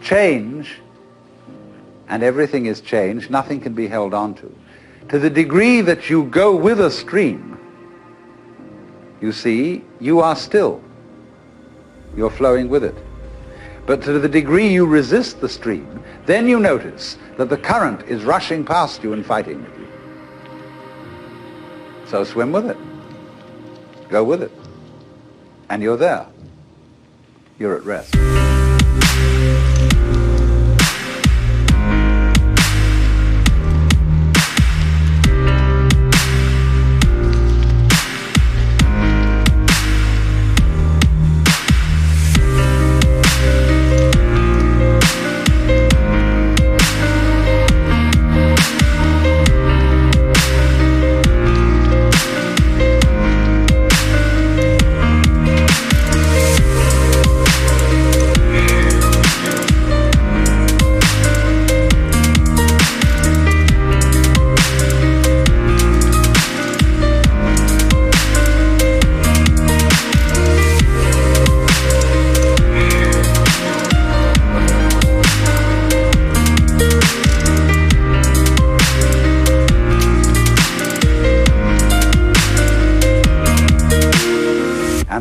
change, and everything is change, nothing can be held on to the degree that you go with a stream, you see, you are still. You're flowing with it. But to the degree you resist the stream, then you notice that the current is rushing past you and fighting with you. So swim with it. Go with it. And you're there. You're at rest.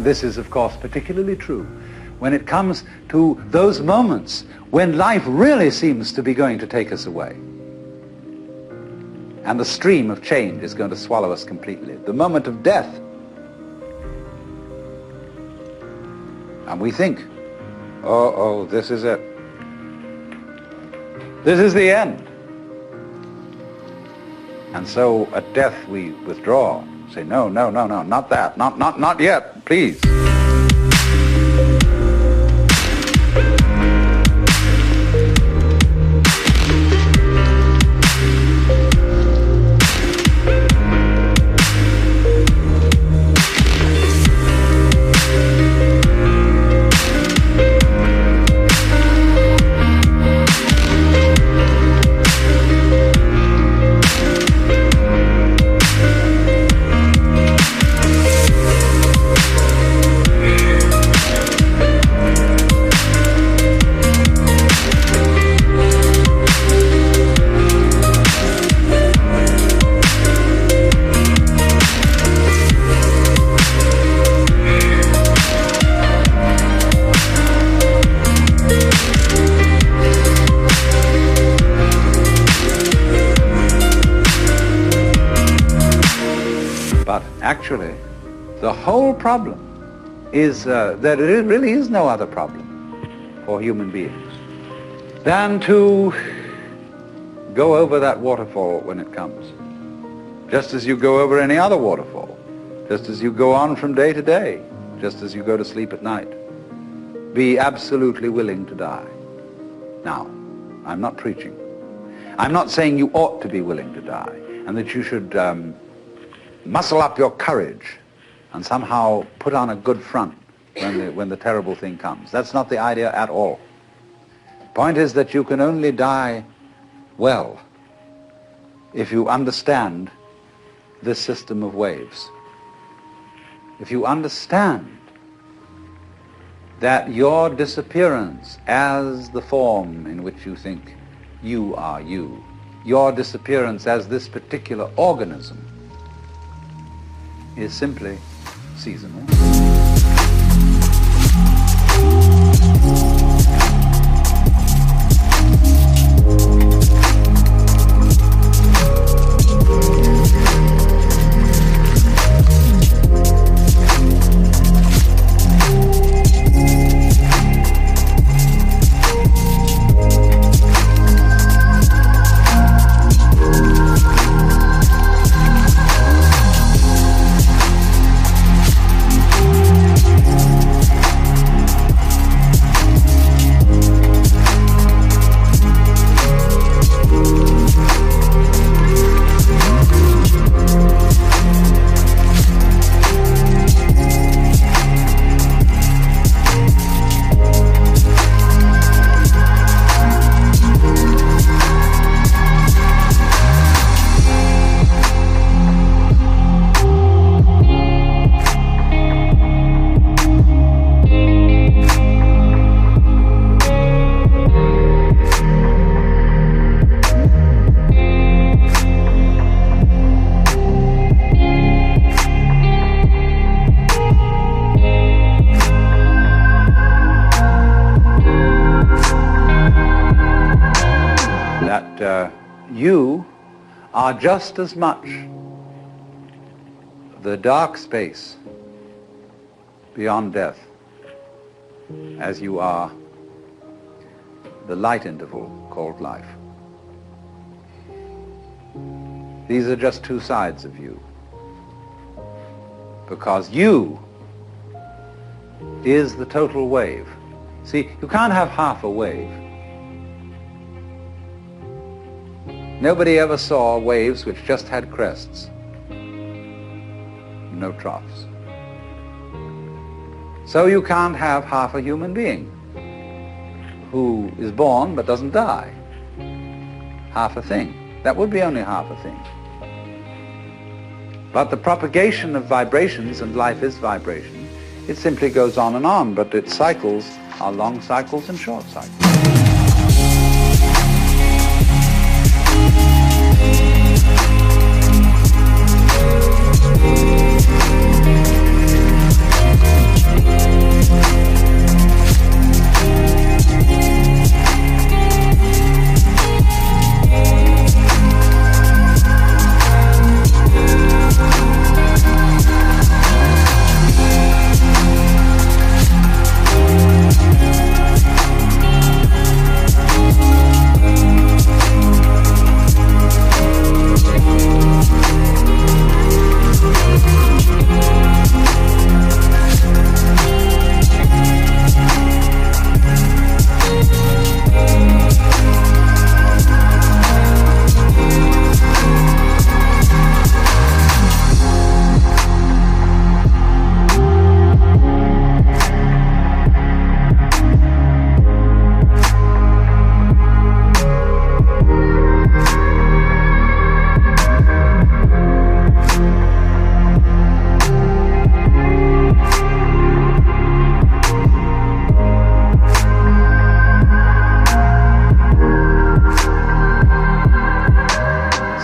This is, of course, particularly true when it comes to those moments when life really seems to be going to take us away. And the stream of change is going to swallow us completely. The moment of death. And we think, oh, this is it. This is the end. And so at death we withdraw. Say, no, not that, not yet, please. Actually, the whole problem is that there really is no other problem for human beings than to go over that waterfall when it comes, just as you go over any other waterfall, just as you go on from day to day, just as you go to sleep at night. Be absolutely willing to die. Now, I'm not preaching. I'm not saying you ought to be willing to die and that you should muscle up your courage and somehow put on a good front when the terrible thing comes. That's not the idea at all. The point is that you can only die well if you understand this system of waves. If you understand that your disappearance as the form in which you think you are you, your disappearance as this particular organism, is simply seasonal. that you are just as much the dark space beyond death as you are the light interval called life. These are just two sides of you, because you is the total wave. See, you can't have half a wave. Nobody ever saw waves which just had crests, no troughs. So you can't have half a human being who is born but doesn't die. Half a thing. That would be only half a thing. But the propagation of vibrations, and life is vibration, it simply goes on, but its cycles are long cycles and short cycles.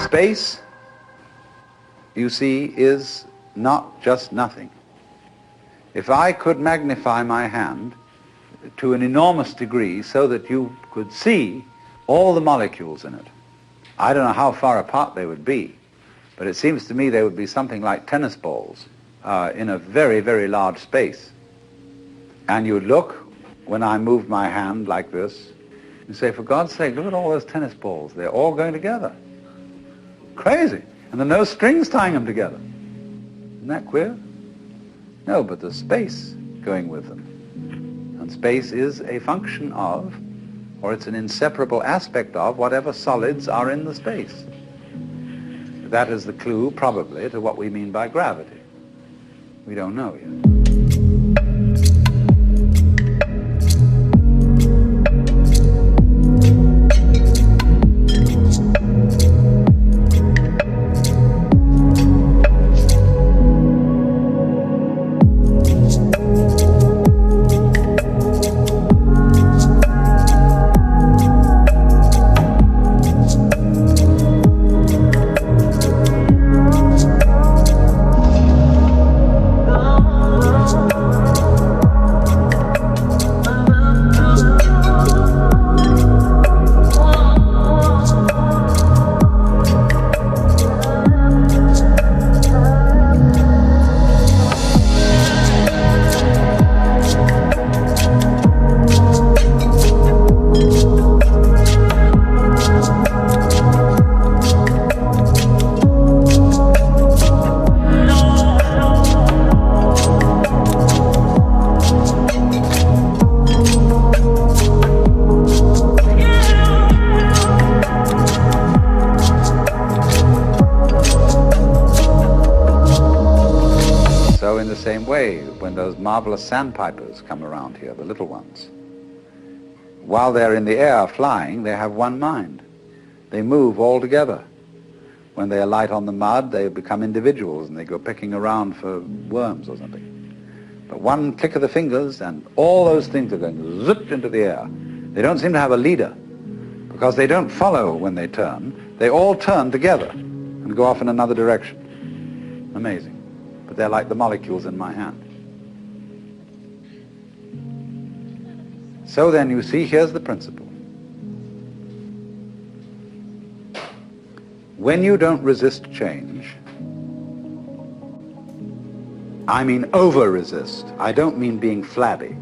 Space, you see, is not just nothing. If I could magnify my hand to an enormous degree so that you could see all the molecules in it, I don't know how far apart they would be, but it seems to me they would be something like tennis balls in a very, very large space. And you'd look, when I moved my hand like this, and say, for God's sake, look at all those tennis balls. They're all going together. Crazy. And there are no strings tying them together. Isn't that queer? No, but there's space going with them. And space is a function of, or it's an inseparable aspect of, whatever solids are in the space. That is the clue, probably, to what we mean by gravity. We don't know yet. When those marvelous sandpipers come around here, the little ones, while they're in the air flying, they have one mind. They move all together. When they alight on the mud, they become individuals and they go picking around for worms or something. But one click of the fingers and all those things are going zip into the air. They don't seem to have a leader because they don't follow when they turn. They all turn together and go off in another direction. Amazing. But they're like the molecules in my hand. So then you see, here's the principle. when you don't resist change, I mean over-resist. I don't mean being flabby.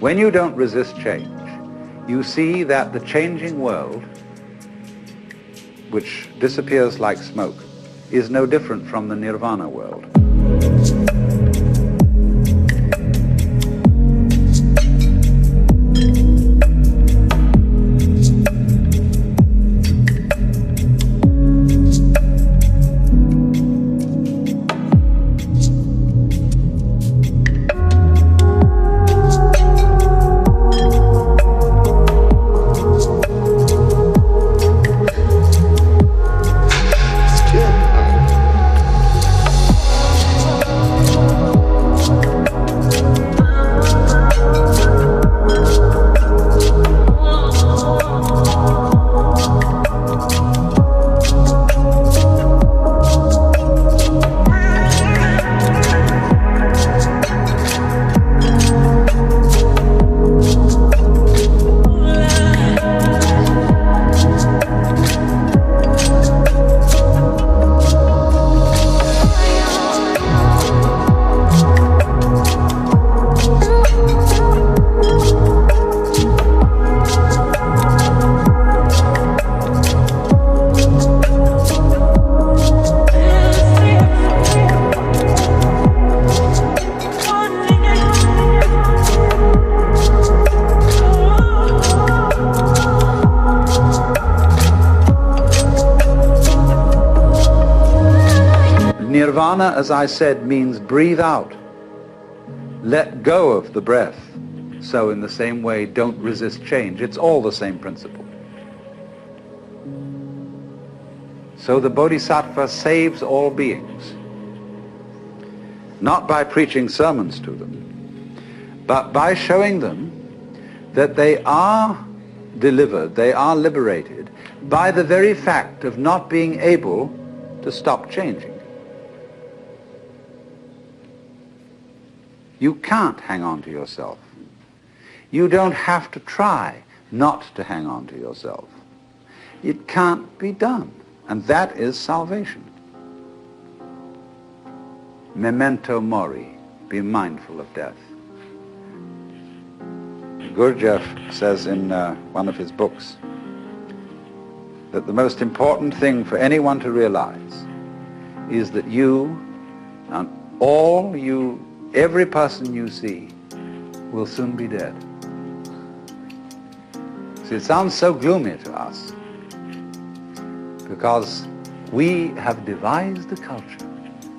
When you don't resist change, you see that the changing world, which disappears like smoke, is no different from the nirvana world. Nirvana, as I said, means breathe out. Let go of the breath. So in the same way, don't resist change. It's all the same principle. So the Bodhisattva saves all beings, not by preaching sermons to them, but by showing them that they are delivered, they are liberated by the very fact of not being able to stop changing. You can't hang on to yourself. You don't have to try not to hang on to yourself. It can't be done. And that is salvation. Memento mori. Be mindful of death. Gurdjieff says in one of his books that the most important thing for anyone to realize is that you and every person you see will soon be dead. See, it sounds so gloomy to us because we have devised a culture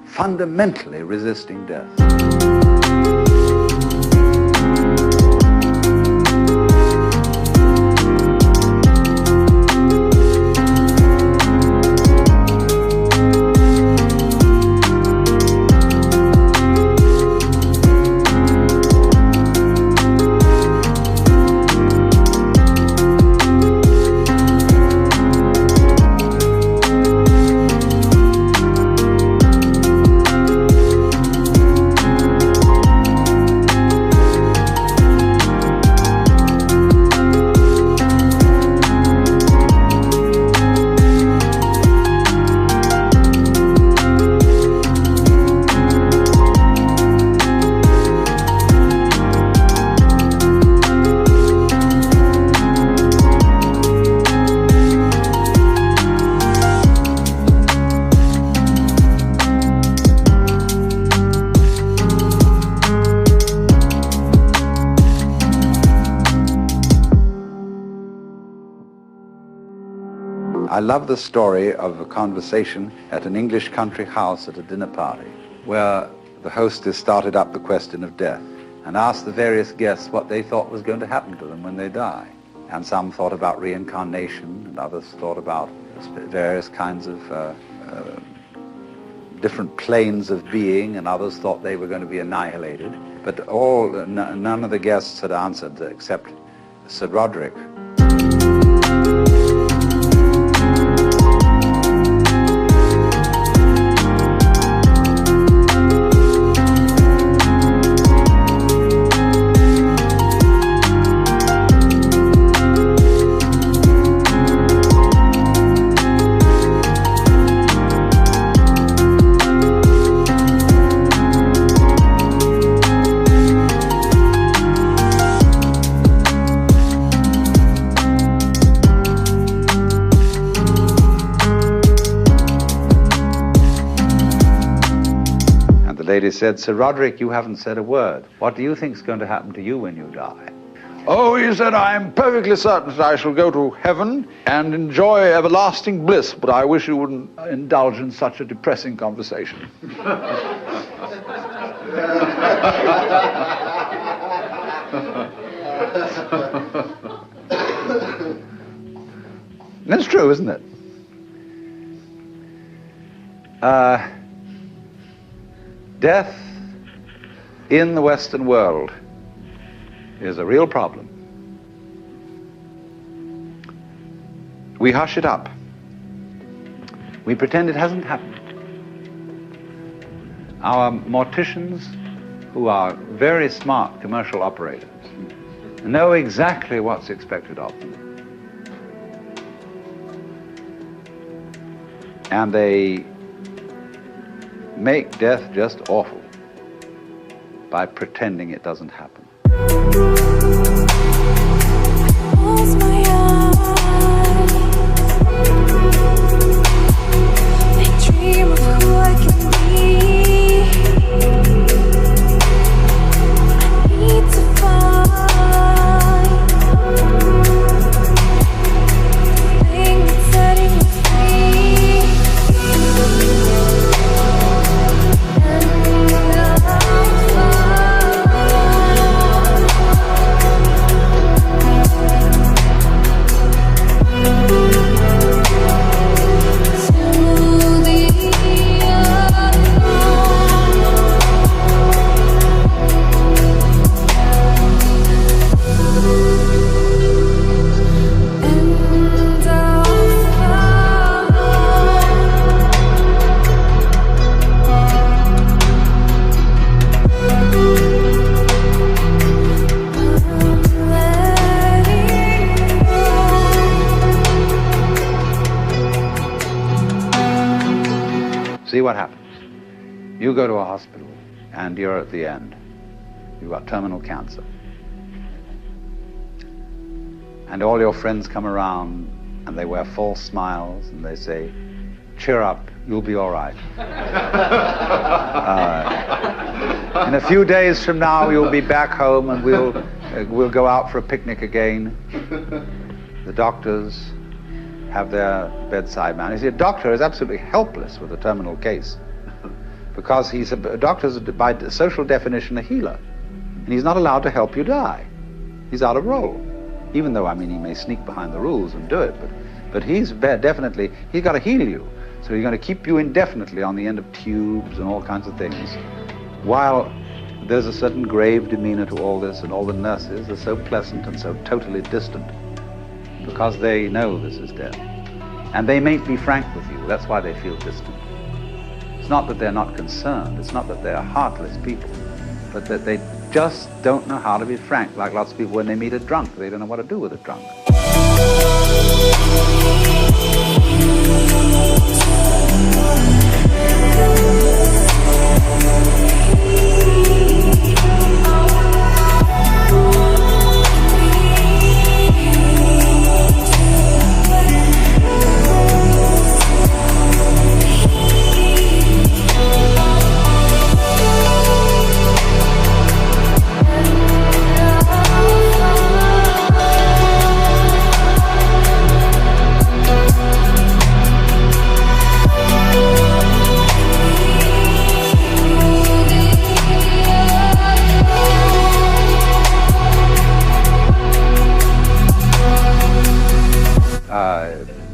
fundamentally resisting death. I love the story of a conversation at an English country house at a dinner party where the hostess started up the question of death and asked the various guests what they thought was going to happen to them when they die. And some thought about reincarnation, and others thought about various kinds of different planes of being, and others thought they were going to be annihilated. But none of the guests had answered except Sir Roderick. lady said, "Sir Roderick, you haven't said a word. What do you think is going to happen to you when you die?" "Oh," he said, "I am perfectly certain that I shall go to heaven and enjoy everlasting bliss, but I wish you wouldn't indulge in such a depressing conversation." That's true, isn't it? Death in the Western world is a real problem. We hush it up. We pretend it hasn't happened. Our morticians, who are very smart commercial operators, know exactly what's expected of them. And they make death just awful by pretending it doesn't happen. Close my eyes. I dream of who I can be. I need to find the thing that's setting me free. See what happens. You go to a hospital and you're at the end. You've got terminal cancer. And all your friends come around and they wear false smiles and they say, "Cheer up, you'll be all right. In a few days from now you'll be back home and we'll go out for a picnic again." The doctors have their bedside man. You see, a doctor is absolutely helpless with a terminal case because a doctor is, by social definition, a healer. And he's not allowed to help you die. He's out of role. Even though, I mean, he may sneak behind the rules and do it, but he's definitely, he's got to heal you. So he's going to keep you indefinitely on the end of tubes and all kinds of things. While there's a certain grave demeanor to all this, and all the nurses are so pleasant and so totally distant, because they know this is death. And they mayn't be frank with you. That's why they feel distant. It's not that they're not concerned. It's not that they're heartless people, but that they just don't know how to be frank. Like lots of people when they meet a drunk, they don't know what to do with a drunk.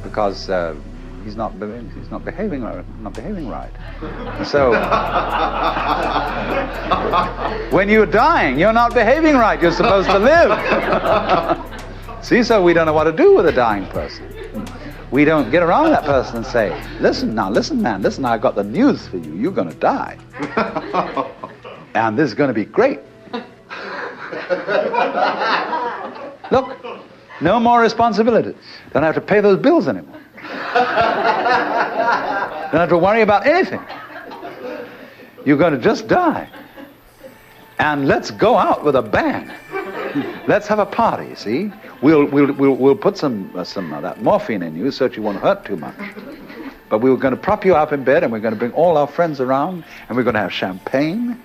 Because he's not behaving right. So when you're dying, you're not behaving right. You're supposed to live. See, so we don't know what to do with a dying person. We don't get around that person and say, listen, man, listen, I've got the news for you. You're going to die. And this is going to be great. Look, no more responsibilities. Don't have to pay those bills anymore. Don't have to worry about anything. You're going to just die. And let's go out with a bang. Let's have a party, see? We'll put some of that morphine in you so that you won't hurt too much. But we were going to prop you up in bed, and we're going to bring all our friends around, and we're going to have champagne,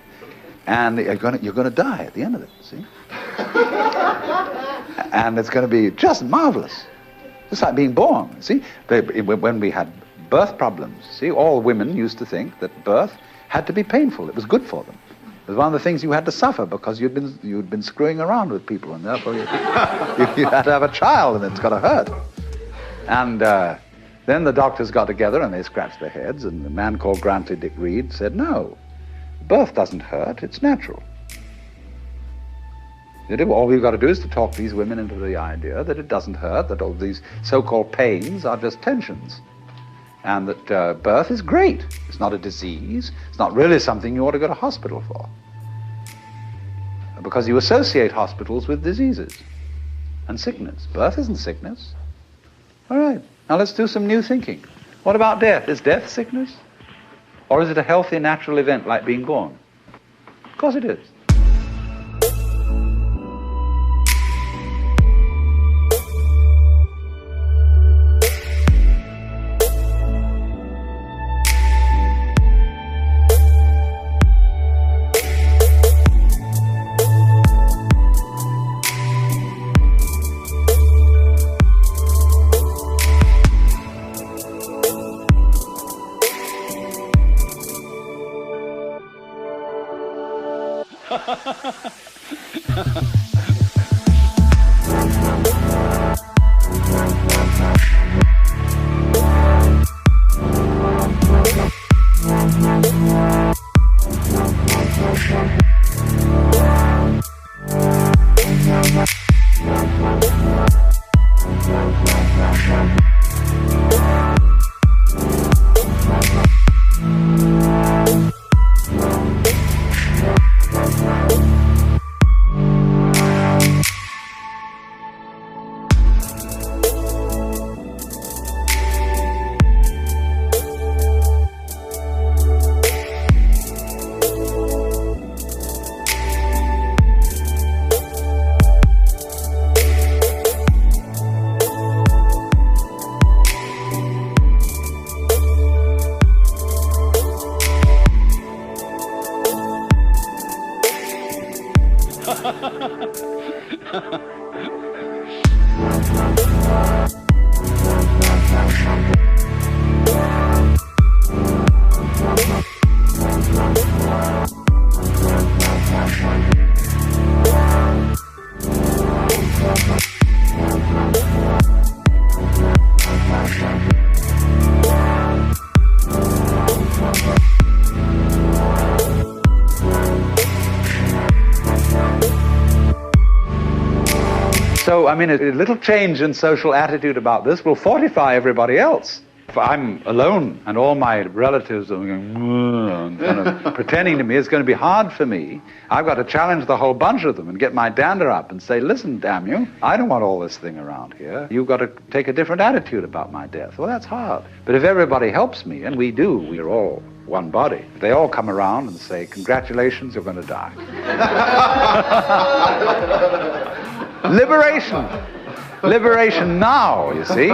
and you're going to die at the end of it, see? And it's going to be just marvelous. It's like being born, see? When we had birth problems, see, all women used to think that birth had to be painful. It was good for them. It was one of the things you had to suffer because you'd been screwing around with people, and therefore you had to have a child, and it's got to hurt. And then the doctors got together and they scratched their heads, and the man called Grantley Dick Reed said, no, birth doesn't hurt, it's natural. All we've got to do is to talk these women into the idea that it doesn't hurt, that all these so-called pains are just tensions, and that birth is great. It's not a disease. It's not really something you ought to go to hospital for, because you associate hospitals with diseases and sickness. Birth isn't sickness. All right, now let's do some new thinking. What about death? Is death sickness? Or is it a healthy, natural event like being born? Of course it is. So, I mean, a little change in social attitude about this will fortify everybody else. If I'm alone and all my relatives are going, and kind of pretending to me, it's going to be hard for me. I've got to challenge the whole bunch of them and get my dander up and say, listen, damn you, I don't want all this thing around here. You've got to take a different attitude about my death. Well, that's hard. But if everybody helps me, and we do, we're all one body. If they all come around and say, congratulations, you're going to die. Liberation. Liberation now, you see.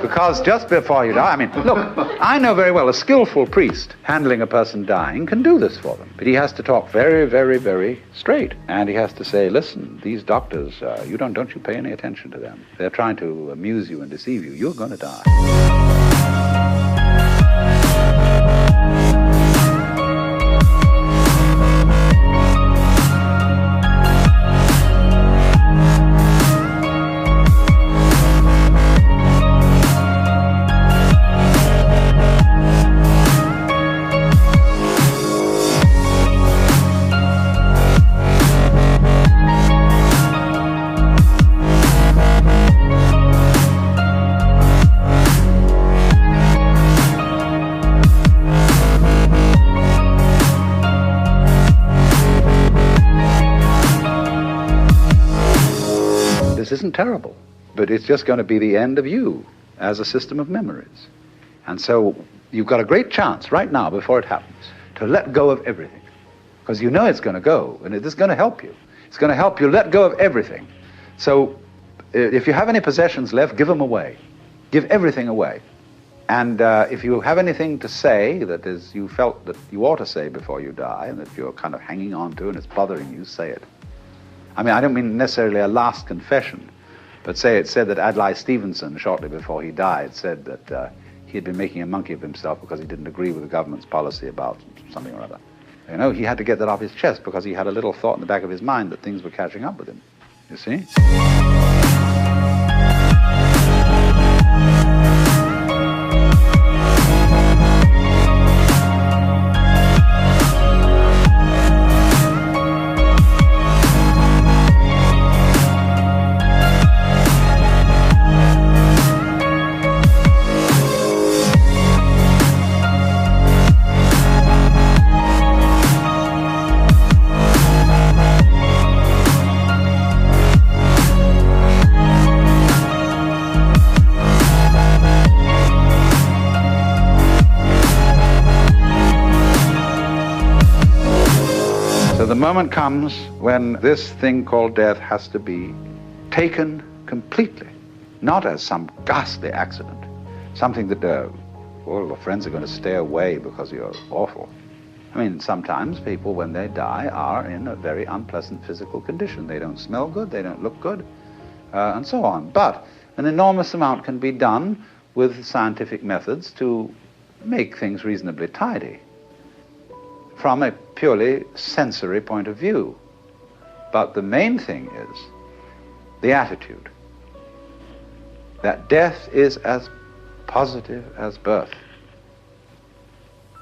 Because just before you die, I mean, look, I know very well a skillful priest handling a person dying can do this for them. But he has to talk very, very, very straight. And he has to say, listen, these doctors, don't you pay any attention to them. They're trying to amuse you and deceive you. You're going to die. Isn't terrible, but it's just going to be the end of you as a system of memories. And so you've got a great chance right now, before it happens, to let go of everything, because you know it's going to go, and it is going to help you. It's going to help you let go of everything. So if you have any possessions left, give them away. Give everything away. And if you have anything to say that is you felt that you ought to say before you die and that you're kind of hanging on to and it's bothering you, say it. I mean, I don't mean necessarily a last confession, but say it said that Adlai Stevenson, shortly before he died, said that he had been making a monkey of himself because he didn't agree with the government's policy about something or other. You know, he had to get that off his chest because he had a little thought in the back of his mind that things were catching up with him, you see? So the moment comes when this thing called death has to be taken completely, not as some ghastly accident, something that all your friends are going to stay away because you're awful. I mean, sometimes people, when they die, are in a very unpleasant physical condition. They don't smell good, they don't look good, and so on. But an enormous amount can be done with scientific methods to make things reasonably tidy from a purely sensory point of view. But the main thing is the attitude, that death is as positive as birth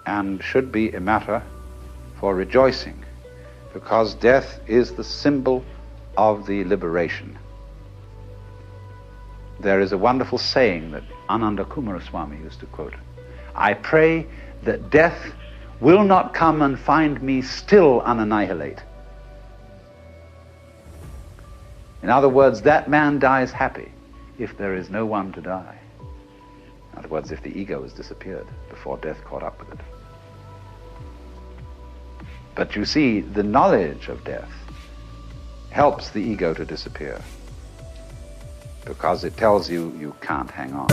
and should be a matter for rejoicing, because death is the symbol of the liberation. There is a wonderful saying that Ananda Kumaraswamy used to quote: "I pray that death will not come and find me still unannihilate." In other words, that man dies happy if there is no one to die. In other words, if the ego has disappeared before death caught up with it. But you see, the knowledge of death helps the ego to disappear, because it tells you you can't hang on.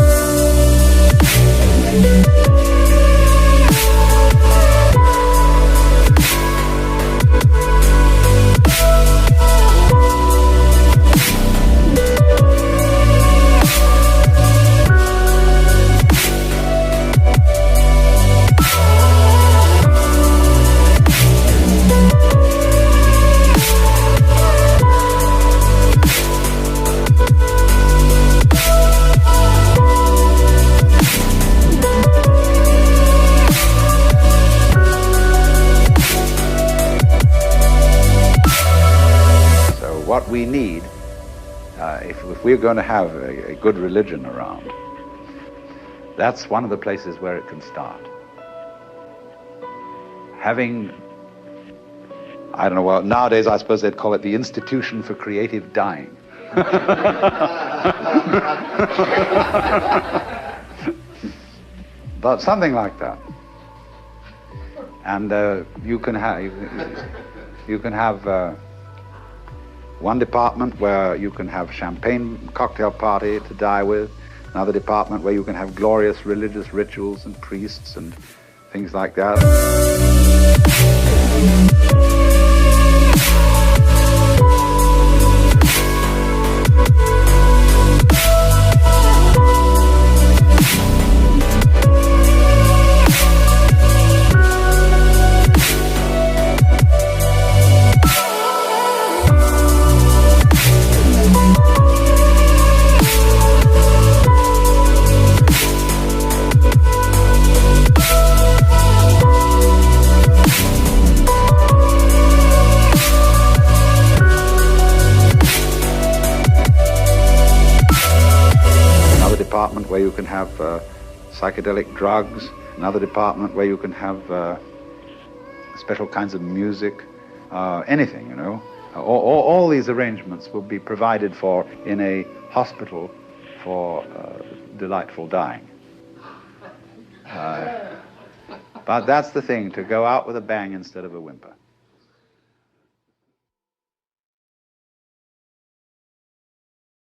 What we need, if we're going to have a good religion around, that's one of the places where it can start. Having, I don't know, well, nowadays I suppose they'd call it the Institution for Creative Dying. But something like that. And you can have one department where you can have champagne cocktail party to die with, another department where you can have glorious religious rituals and priests and things like that. Department where you can have psychedelic drugs, another department where you can have special kinds of music, anything, you know. All these arrangements will be provided for in a hospital for delightful dying. But that's the thing, to go out with a bang instead of a whimper.